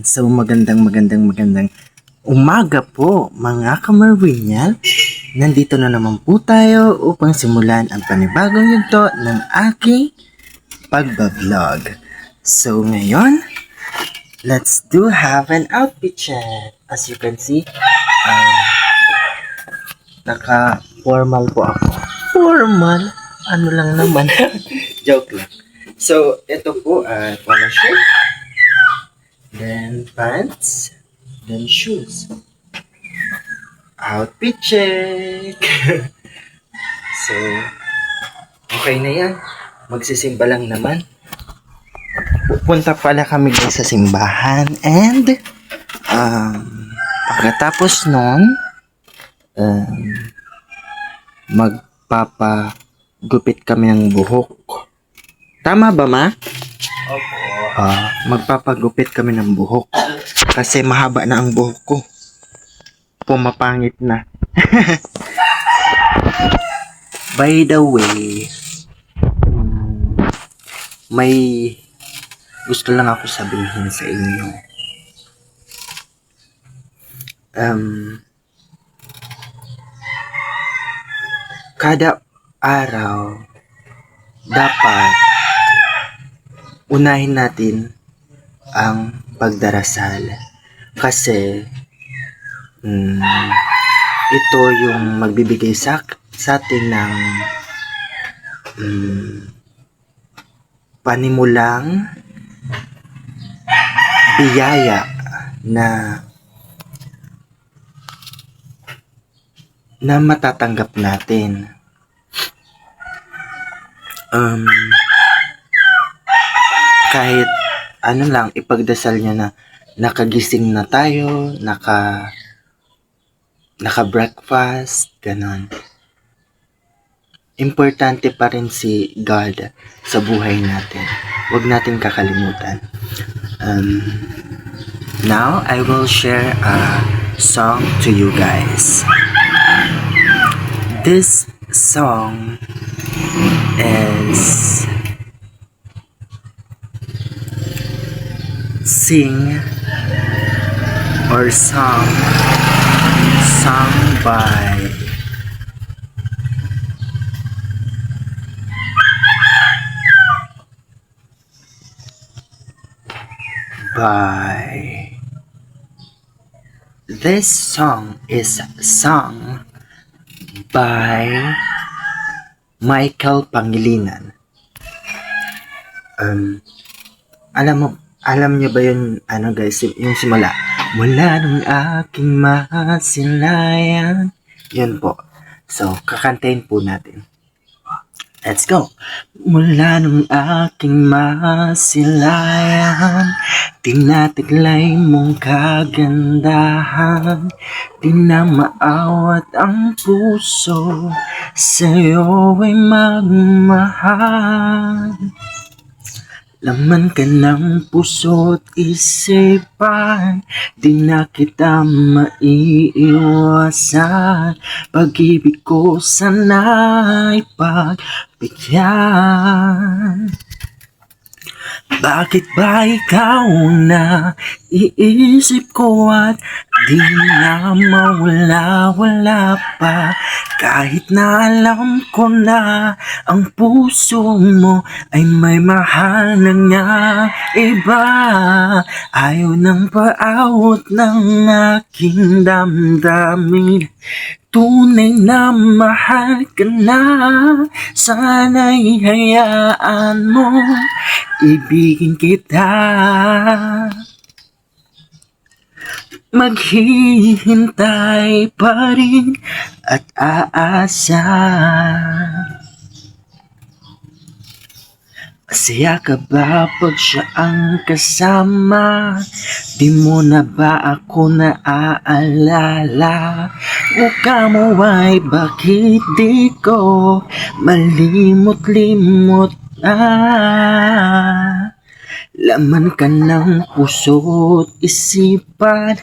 So magandang umaga po mga kamarwinyal. Nandito na naman po tayo upang simulan ang panibagong yugto ng aking pagbablog. So ngayon, let's do have an outfit check. As you can see, naka-formal po ako. Formal? Ano lang naman. Joke lang. So, ito po ay polo shirt, then pants, then shoes. Outfit check! So, okay na yan. Magsisimba lang naman. Pupunta pala kami guys sa simbahan and pagkatapos nun, magpapagupit kami ng buhok. Tama ba, ma? Opo. Magpapagupit kami ng buhok kasi mahaba na ang buhok ko. Pumapangit na. By the way, may gusto lang ako sabihin sa inyo. Kada araw dapat unahin natin ang pagdarasal kasi ito yung magbibigay sa atin ng panimulang biyaya na matatanggap natin. Kahit ano lang, ipagdasal nyo na nakagising na tayo, naka-breakfast, ganon. Importante pa rin si God sa buhay natin. Huwag natin kakalimutan. Now, I will share a song to you guys. This song is sung by this song is sung by Michael Pangilinan. Alam niyo ba yun, guys, yung simula? Mula nung aking masilayan. Yun po. So, kakantayin po natin. Let's go! Mula nung aking masilayan, tinatiklay mong kagandahan, di na maawat ang puso, sa'yo ay magmahal. Laman ka ng puso't isipan, di na kita maiiwasan. Pag-ibig ko sana'y pagbigyan. Bakit ba ikaw na iisip ko at di na mawala-wala pa? Kahit na alam ko na ang puso mo ay may mahal na nga iba. Ayaw ng paawat ng aking damdamin. Tunay na mahal ka na, sana'y hayaan mo, ibigin kita. Maghihintay pa rin at aasa. Masaya ka ba pag siya ang kasama? Di mo na ba ako naaalala? Mukha mo ay bakit di ko malimot-limot na? Laman ka ng puso't isipan,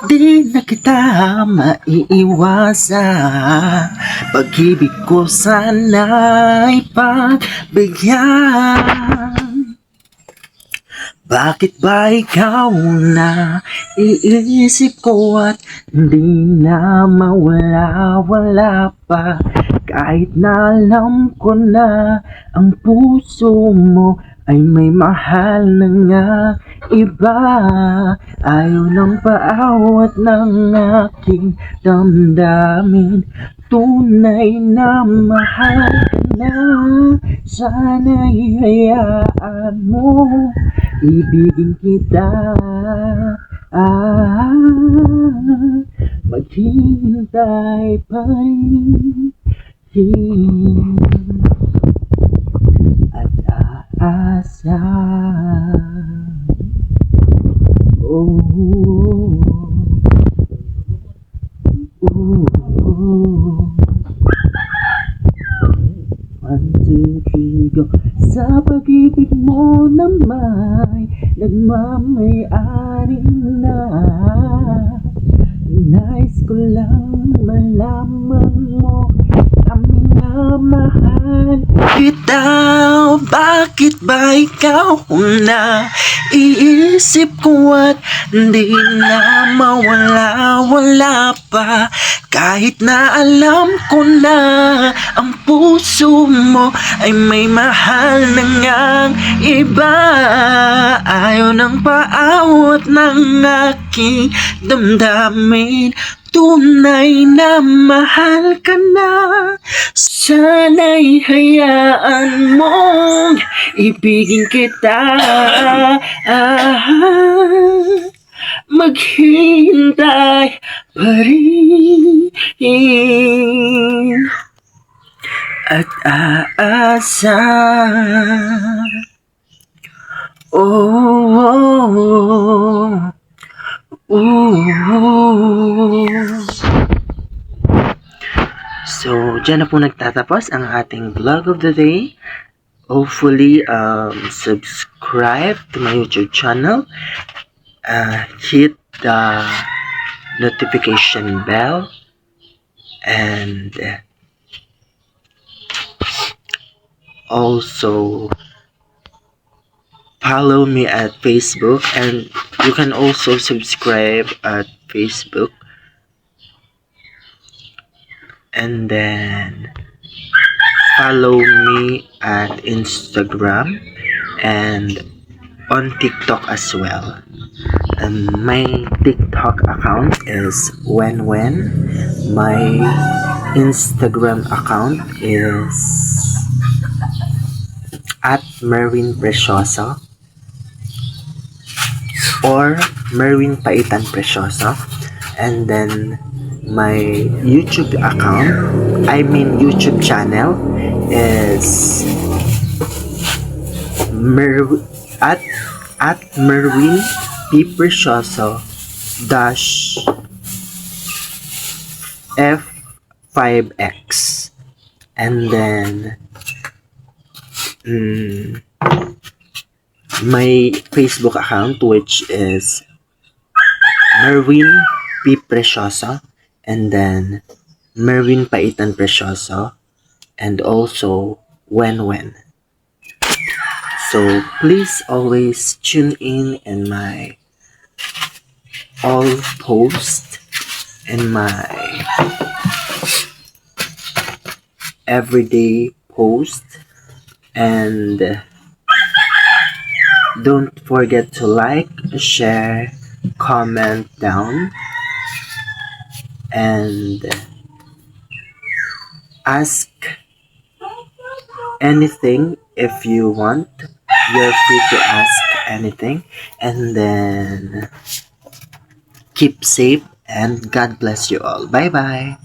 di na kita maiiwasan. Pag-ibig ko sana'y pagbigyan. Bakit ba ikaw na iisip ko at di na mawala-wala pa? Kahit na alam ko na ang puso mo ay may mahal na nga iba. Ayaw ng paawat ng aking damdamin. Tunay na mahal ka na. Sana'y hayaan mo ibigin kita. Maghihintay pa rin at aasa. Oh, one, two, three, go. Sa pag-ibig mo na may nagmamay-ari na. Nais ko lang malaman mo na minamahal kita. Bakit ba ikaw na iisip ko at di na mawala-wala pa? Kahit na alam ko na ang puso mo ay may mahal na ngang iba. Ayaw ng paawat ng aking damdamin. Tunay na mahal ka na. Sana'y hayaan mong ibigin kita. Maghintay pa rin at aasa. Oh, so, dyan na po nagtatapos ang ating vlog of the day. Hopefully, subscribe to my YouTube channel. Hit the notification bell. And also follow me at Facebook. And you can also subscribe at Facebook. And then follow me at Instagram and on TikTok as well. And my TikTok account is When. My Instagram account is at Merwin Precioso or Merwin Paitan Precioso. And then my YouTube YouTube channel is at Merwin P. Precioso dash F5X. And then my Facebook account, which is Merwin P. Precioso, and then Merwin Paitan Precioso, and also When. So please always tune in my all posts and my everyday post, and don't forget to like, share, comment down, and ask anything if you want. You're free to ask anything. And then keep safe and God bless you all. Bye bye.